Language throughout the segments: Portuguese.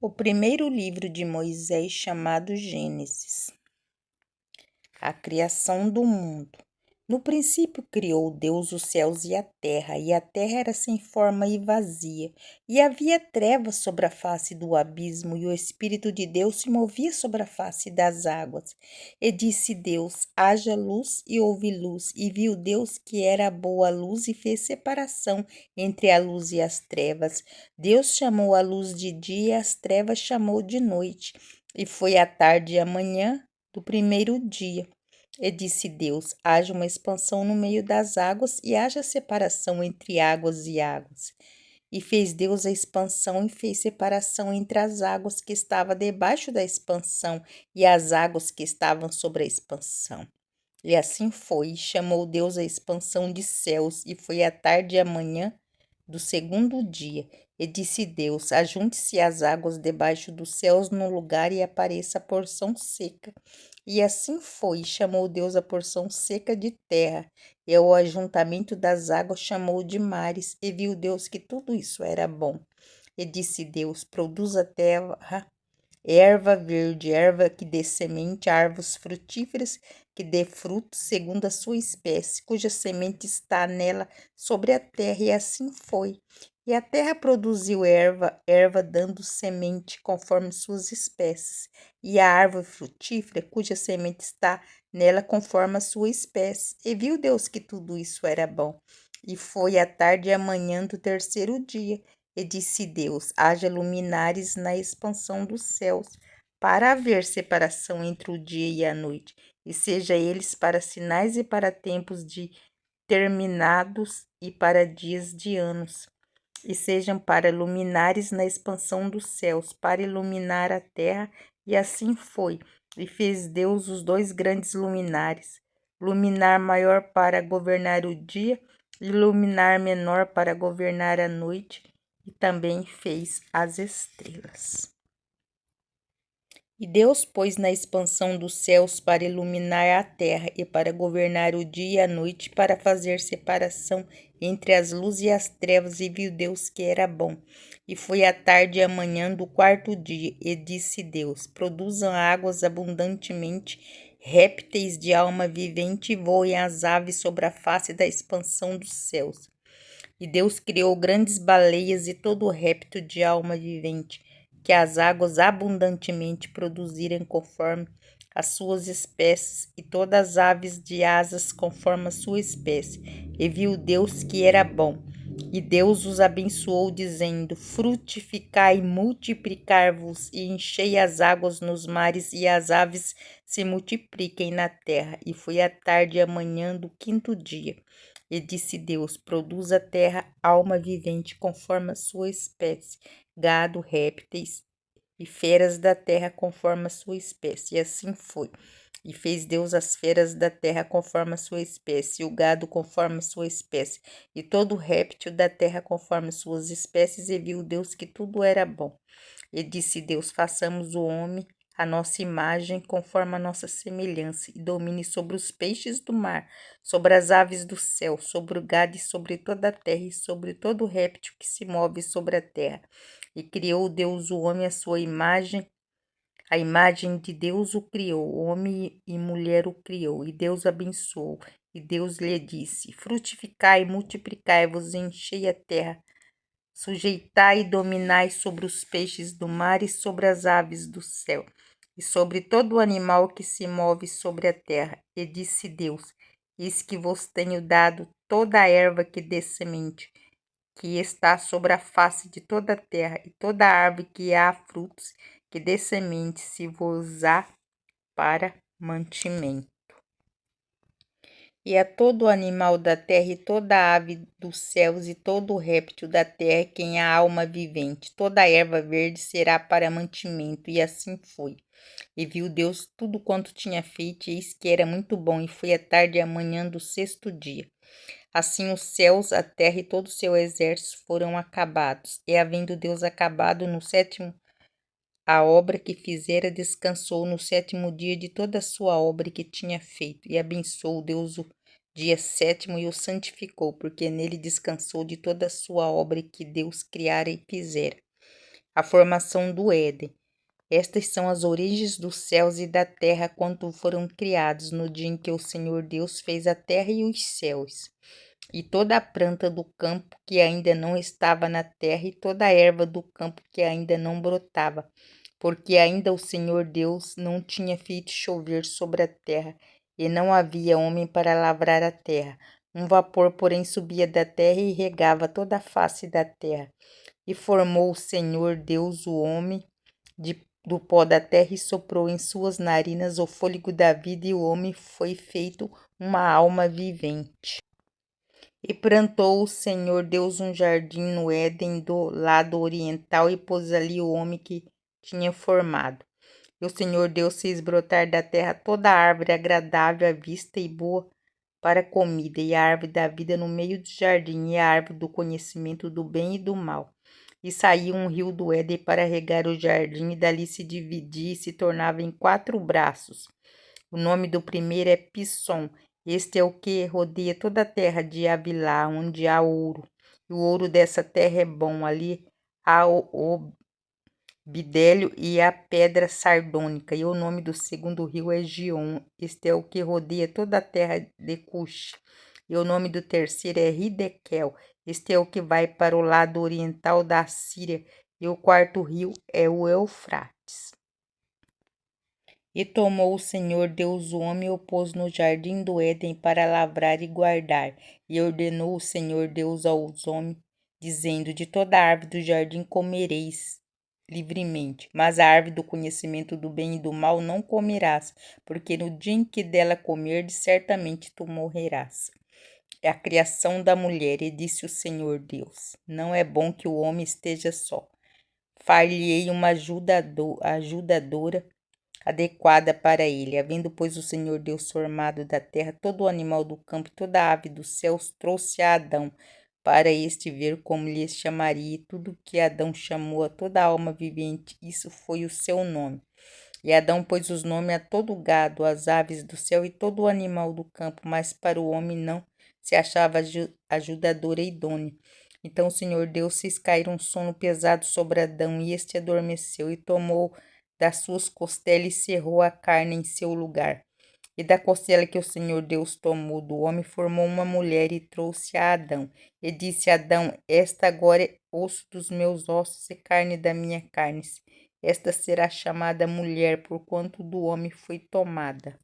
O primeiro livro de Moisés, chamado Gênesis. A criação do mundo. No princípio criou Deus os céus e a terra era sem forma e vazia, e havia trevas sobre a face do abismo, e o Espírito de Deus se movia sobre a face das águas. E disse Deus: haja luz, e houve luz, e viu Deus que era boa a luz, e fez separação entre a luz e as trevas. Deus chamou a luz de dia, e as trevas chamou de noite, e foi a tarde e a manhã do primeiro dia. E disse Deus: haja uma expansão no meio das águas e haja separação entre águas e águas. E fez Deus a expansão e fez separação entre as águas que estavam debaixo da expansão e as águas que estavam sobre a expansão. E assim foi, e chamou Deus a expansão de céus, e foi a tarde e a manhã do segundo dia. E disse Deus: ajunte-se as águas debaixo dos céus no lugar e apareça a porção seca. E assim foi, chamou Deus a porção seca de terra, e o ajuntamento das águas chamou de mares, e viu Deus que tudo isso era bom. E disse Deus: produza a terra erva verde, erva que dê semente, árvores frutíferas que dê frutos segundo a sua espécie, cuja semente está nela sobre a terra, e assim foi. E a terra produziu erva dando semente conforme suas espécies, e a árvore frutífera, cuja semente está nela conforme a sua espécie. E viu Deus que tudo isso era bom. E foi a tarde e a manhã do terceiro dia. E disse Deus: haja luminares na expansão dos céus, para haver separação entre o dia e a noite, e seja eles para sinais e para tempos determinados e para dias de anos, e sejam para luminares na expansão dos céus, para iluminar a terra. E assim foi. E fez Deus os dois grandes luminares, luminar maior para governar o dia, e luminar menor para governar a noite, e também fez as estrelas. E Deus pôs na expansão dos céus para iluminar a terra e para governar o dia e a noite, para fazer separação entre as luzes e as trevas, e viu Deus que era bom. E foi a tarde e a manhã do quarto dia, e disse Deus: produzam águas abundantemente, répteis de alma vivente, e voem as aves sobre a face da expansão dos céus. E Deus criou grandes baleias e todo réptil de alma vivente, que as águas abundantemente produzirem conforme as suas espécies, e todas as aves de asas conforme a sua espécie. E viu Deus que era bom. E Deus os abençoou, dizendo: frutificai e multiplicai-vos, e enchei as águas nos mares, e as aves se multipliquem na terra. E foi a tarde e a manhã do quinto dia. E disse Deus: produz a terra alma vivente conforme a sua espécie, gado, répteis e feras da terra conforme a sua espécie. E assim foi. E fez Deus as feras da terra conforme a sua espécie, e o gado conforme a sua espécie, e todo réptil da terra conforme as suas espécies, e viu Deus que tudo era bom. E disse Deus: façamos o homem a nossa imagem, conforme a nossa semelhança, e domine sobre os peixes do mar, sobre as aves do céu, sobre o gado e sobre toda a terra, e sobre todo réptil que se move sobre a terra. E criou Deus o homem à sua imagem, a imagem de Deus o criou, homem e mulher o criou, e Deus abençoou. E Deus lhe disse: frutificai e multiplicai-vos, enchei a terra, sujeitai e dominai sobre os peixes do mar e sobre as aves do céu, e sobre todo o animal que se move sobre a terra. E disse Deus: eis que vos tenho dado toda a erva que dê semente, que está sobre a face de toda a terra, e toda árvore que há frutos, que dê semente, se vos há para mantimento. E a todo animal da terra, e toda ave dos céus, e todo réptil da terra, quem há alma vivente, toda erva verde será para mantimento. E assim foi. E viu Deus tudo quanto tinha feito, e eis que era muito bom. E foi a tarde e a manhã do sexto dia. Assim os céus, a terra e todo o seu exército foram acabados. E havendo Deus acabado no sétimo a obra que fizera, descansou no sétimo dia de toda a sua obra que tinha feito. E abençoou Deus o dia sétimo e o santificou, porque nele descansou de toda a sua obra que Deus criara e fizera. A formação do Éden. Estas são as origens dos céus e da terra quando foram criados no dia em que o Senhor Deus fez a terra e os céus. E toda a planta do campo que ainda não estava na terra, e toda a erva do campo que ainda não brotava, porque ainda o Senhor Deus não tinha feito chover sobre a terra, e não havia homem para lavrar a terra. Um vapor, porém, subia da terra e regava toda a face da terra. E formou o Senhor Deus o homem do pó da terra e soprou em suas narinas o fôlego da vida, e o homem foi feito uma alma vivente. E plantou o Senhor Deus um jardim no Éden do lado oriental, e pôs ali o homem que tinha formado. E o Senhor Deus fez brotar da terra toda a árvore agradável à vista e boa para comida, e a árvore da vida no meio do jardim, e a árvore do conhecimento do bem e do mal. E saiu um rio do Éden para regar o jardim, e dali se dividia e se tornava em 4 braços. O nome do primeiro é Pissom. Este é o que rodeia toda a terra de Havilá, onde há ouro. E o ouro dessa terra é bom. Ali há o bidélio e a pedra sardônica. E o nome do segundo rio é Gion. Este é o que rodeia toda a terra de Cush. E o nome do terceiro é Hidekel. Este é o que vai para o lado oriental da Síria. E o quarto rio é o Eufrates. E tomou o Senhor Deus o homem e o pôs no jardim do Éden para lavrar e guardar. E ordenou o Senhor Deus aos homens, dizendo: de toda árvore do jardim comereis livremente, mas a árvore do conhecimento do bem e do mal não comerás, porque no dia em que dela comerdes, certamente tu morrerás. É a criação da mulher, e disse o Senhor Deus: não é bom que o homem esteja só. Far-lhe-ei uma ajudadora adequada para ele. Havendo, pois, o Senhor Deus formado da terra todo o animal do campo e toda a ave dos céus, trouxe a Adão, para este ver como lhes chamaria, e tudo que Adão chamou a toda alma vivente, isso foi o seu nome. E Adão pôs os nomes a todo o gado, às aves do céu e todo o animal do campo, mas para o homem não se achava ajudadora idônea. Então o Senhor Deus fez cair um sono pesado sobre Adão, e este adormeceu, e tomou das suas costelas e cerrou a carne em seu lugar. E da costela que o Senhor Deus tomou do homem, formou uma mulher e trouxe a Adão. E disse a Adão: esta agora é osso dos meus ossos e carne da minha carne. Esta será chamada mulher, porquanto do homem foi tomada.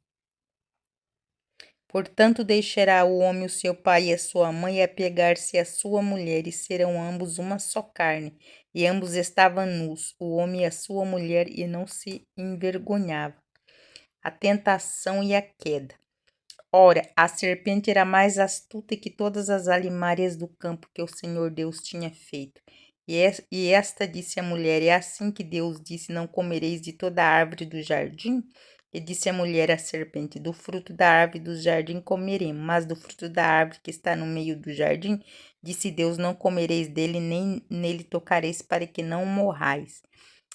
Portanto, deixará o homem o seu pai e a sua mãe, e apegar-se à sua mulher, e serão ambos uma só carne. E ambos estavam nus, o homem e a sua mulher, e não se envergonhavam. A tentação e a queda. Ora, a serpente era mais astuta que todas as alimárias do campo que o Senhor Deus tinha feito. E esta disse à mulher: é assim que Deus disse: não comereis de toda a árvore do jardim? E disse a mulher à serpente: do fruto da árvore do jardim comeremos, mas do fruto da árvore que está no meio do jardim, disse Deus: não comereis dele, nem nele tocareis, para que não morrais.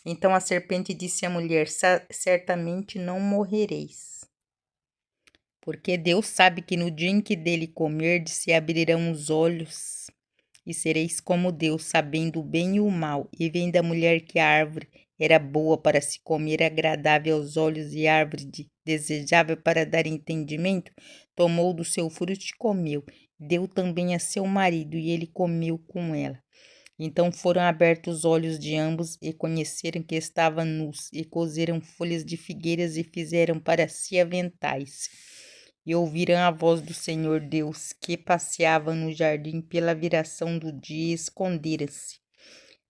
Então a serpente disse à mulher: certamente não morrereis. Porque Deus sabe que no dia em que dele comerdes, se abrirão os olhos, e sereis como Deus, sabendo o bem e o mal. E vendo a mulher que a árvore era boa para se comer, agradável aos olhos, e árvore desejável para dar entendimento, tomou do seu fruto e comeu. Deu também a seu marido, e ele comeu com ela. Então foram abertos os olhos de ambos, e conheceram que estavam nus, e coseram folhas de figueiras, e fizeram para si aventais. E ouviram a voz do Senhor Deus, que passeava no jardim pela viração do dia, e esconderam-se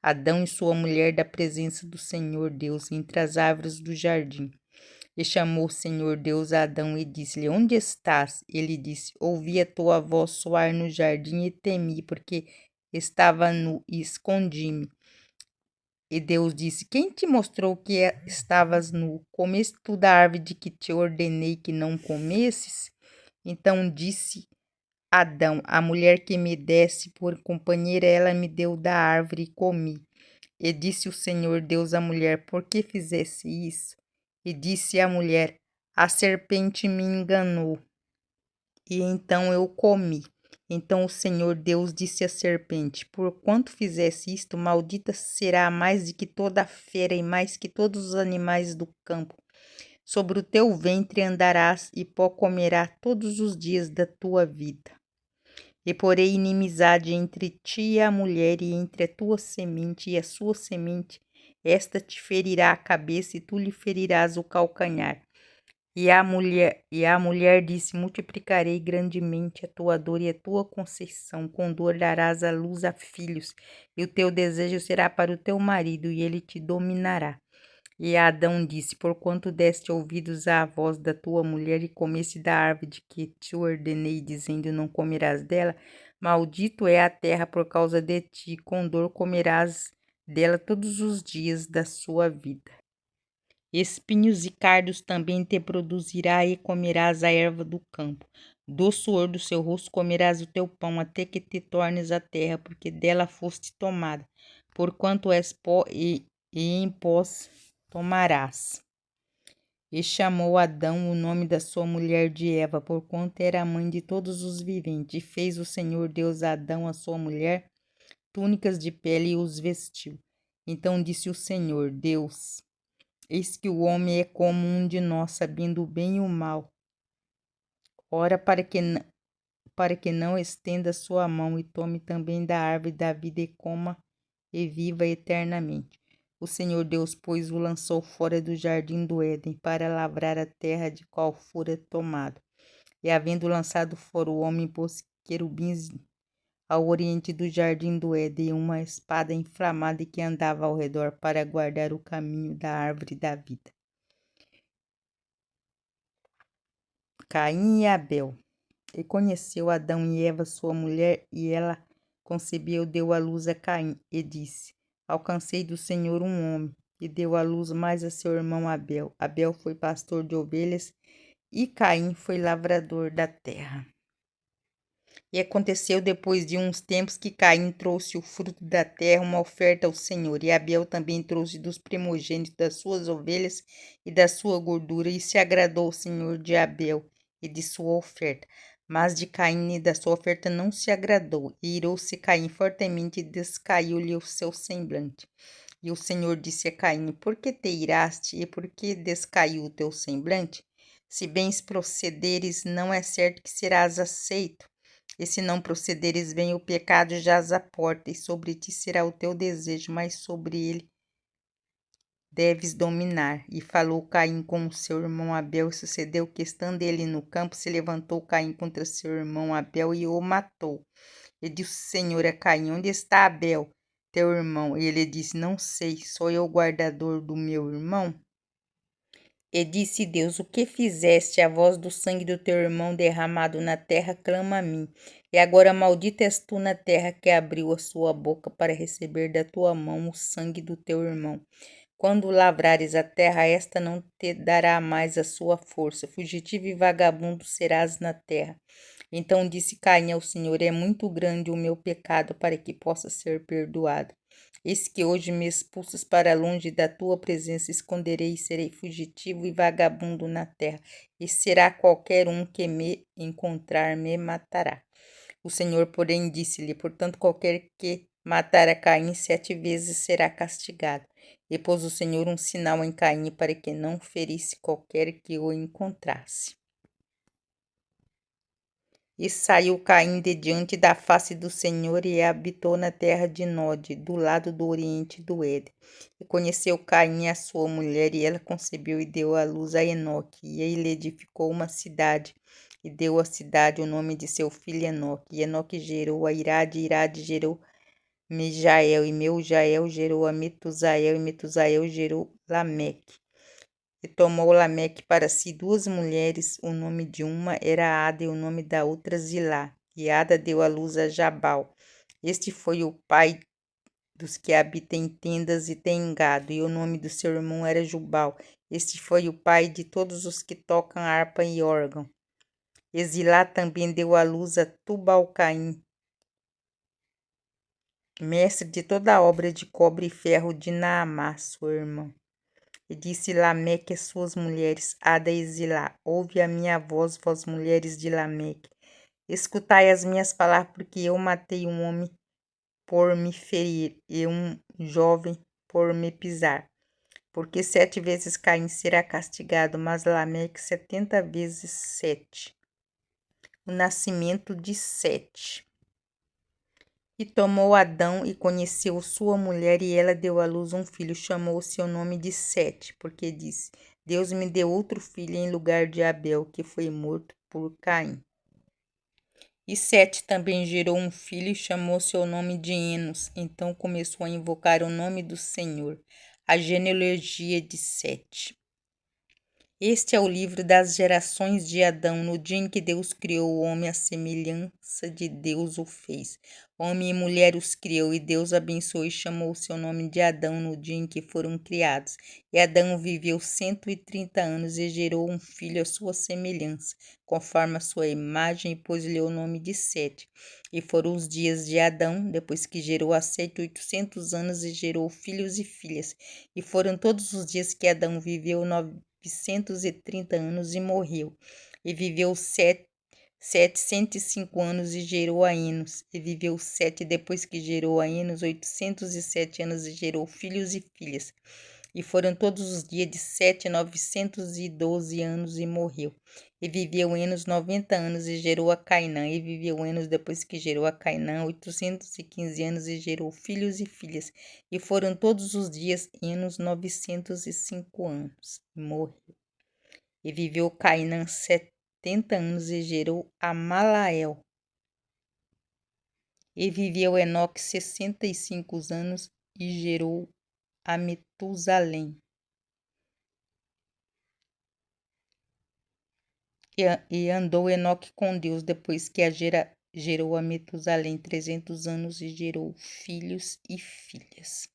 Adão e sua mulher da presença do Senhor Deus entre as árvores do jardim. E chamou o Senhor Deus a Adão e disse-lhe: onde estás? Ele disse: ouvi a tua voz soar no jardim e temi, porque estava nu e escondi-me. E Deus disse: quem te mostrou que estavas nu? Comeste tu da árvore de que te ordenei que não comesses? Então disse Adão: a mulher que me desse por companheira, ela me deu da árvore e comi. E disse o Senhor Deus à mulher: por que fizesse isso? E disse a mulher: a serpente me enganou, e então eu comi. Então o Senhor Deus disse à serpente: Porquanto fizesse isto, maldita será mais do que toda a fera e mais que todos os animais do campo. Sobre o teu ventre andarás e pó comerá todos os dias da tua vida. E porei inimizade entre ti e a mulher, e entre a tua semente e a sua semente. Esta te ferirá a cabeça, e tu lhe ferirás o calcanhar. E a mulher disse: Multiplicarei grandemente a tua dor e a tua conceição. Com dor darás à luz a filhos, e o teu desejo será para o teu marido, e ele te dominará. E Adão disse: Porquanto deste ouvidos à voz da tua mulher e comeste da árvore de que te ordenei, dizendo: Não comerás dela, maldito é a terra por causa de ti, com dor comerás dela todos os dias da sua vida. Espinhos e cardos também te produzirá, e comerás a erva do campo. Do suor do seu rosto comerás o teu pão, até que te tornes a terra, porque dela foste tomada. Porquanto és pó, e em pós tomarás. E chamou Adão o nome da sua mulher de Eva, porquanto era a mãe de todos os viventes. E fez o Senhor Deus a Adão, a sua mulher, túnicas de pele, e os vestiu. Então disse o Senhor Deus: Eis que o homem é como um de nós, sabendo o bem e o mal. Ora, para que não estenda sua mão e tome também da árvore da vida e coma e viva eternamente. O Senhor Deus, pois, o lançou fora do jardim do Éden para lavrar a terra de qual fora tomado. E havendo lançado fora o homem, pôs querubins ao oriente do jardim do Éden e uma espada inflamada que andava ao redor para guardar o caminho da árvore da vida. Caim e Abel. E conheceu Adão e Eva, sua mulher, e ela concebeu, deu à luz a Caim, e disse: Alcancei do Senhor um homem. E deu à luz mais a seu irmão Abel. Abel foi pastor de ovelhas, e Caim foi lavrador da terra. E aconteceu depois de uns tempos que Caim trouxe o fruto da terra, uma oferta ao Senhor, e Abel também trouxe dos primogênitos das suas ovelhas e da sua gordura, e se agradou o Senhor de Abel e de sua oferta. Mas de Caim e da sua oferta não se agradou, e irou-se Caim fortemente, e descaiu-lhe o seu semblante. E o Senhor disse a Caim: Por que te iraste, e por que descaiu o teu semblante? Se bens procederes, não é certo que serás aceito. E se não procederes bem, o pecado jaz à porta, e sobre ti será o teu desejo, mas sobre ele deves dominar. E falou Caim com o seu irmão Abel, e sucedeu que, estando ele no campo, se levantou Caim contra seu irmão Abel e o matou. E disse o Senhor a Caim: Onde está Abel, teu irmão? E ele disse: Não sei, sou eu o guardador do meu irmão? E disse Deus: O que fizeste? A voz do sangue do teu irmão derramado na terra clama a mim. E agora maldita és tu na terra, que abriu a sua boca para receber da tua mão o sangue do teu irmão. Quando lavrares a terra, esta não te dará mais a sua força. Fugitivo e vagabundo serás na terra. Então disse Caim ao Senhor: É muito grande o meu pecado para que possa ser perdoado. Eis que hoje me expulsas para longe da tua presença, esconderei e serei fugitivo e vagabundo na terra, e será qualquer um que me encontrar me matará. O Senhor, porém, disse-lhe: Portanto, qualquer que matar a Caim 7 vezes será castigado. E pôs o Senhor um sinal em Caim para que não ferisse qualquer que o encontrasse. E saiu Caim de diante da face do Senhor e habitou na terra de Nod, do lado do oriente do Éden. E conheceu Caim a sua mulher, e ela concebeu e deu à luz a Enoque. E ele edificou uma cidade, e deu à cidade o nome de seu filho Enoque. E Enoque gerou a Irade, e Irade gerou Mejael, e Meujael gerou a Metusael, e Metusael gerou Lameque. E tomou Lameque para si 2 mulheres, o nome de uma era Ada e o nome da outra Zilá. E Ada deu à luz a Jabal. Este foi o pai dos que habitam em tendas e têm gado, e o nome do seu irmão era Jubal. Este foi o pai de todos os que tocam harpa e órgão. E Zilá também deu à luz a Tubal-Caim, mestre de toda a obra de cobre e ferro de Naamá, sua irmã. E disse Lameque às suas mulheres, Ada e Zilá: Ouve a minha voz, vós mulheres de Lameque. Escutai as minhas palavras, porque eu matei um homem por me ferir e um jovem por me pisar. Porque 7 vezes Caim será castigado, mas Lameque 70 vezes 7. O nascimento de Sete. E tomou Adão e conheceu sua mulher, e ela deu à luz um filho. Chamou o seu nome de Sete, porque disse: Deus me deu outro filho em lugar de Abel, que foi morto por Caim. E Sete também gerou um filho e chamou seu nome de Enos. Então começou a invocar o nome do Senhor. A genealogia de Sete. Este é o livro das gerações de Adão. No dia em que Deus criou o homem, à semelhança de Deus o fez. Homem e mulher os criou, e Deus abençoou e chamou o seu nome de Adão no dia em que foram criados. E Adão viveu 130 anos e gerou um filho à sua semelhança, conforme a sua imagem, e pôs-lhe o nome de Sete. E foram os dias de Adão, depois que gerou a Sete, 800 anos, e gerou filhos e filhas. E foram todos os dias que Adão viveu 930 anos e morreu. E viveu 705 anos e gerou a Enos. E viveu Sete depois que gerou a Enos 807 anos e gerou filhos e filhas. E foram todos os dias de Sete 912 anos e morreu. E viveu Enos 90 anos e gerou a Cainã. E viveu Enos depois que gerou a Cainã 815 anos e gerou filhos e filhas. E foram todos os dias Enos 905 anos e morreu. E viveu Cainã 70 anos e gerou a Malael. E viveu Enoque 65 anos e gerou a Metusalém. E andou Enoque com Deus depois que gerou a Metusalém 300 anos e gerou filhos e filhas.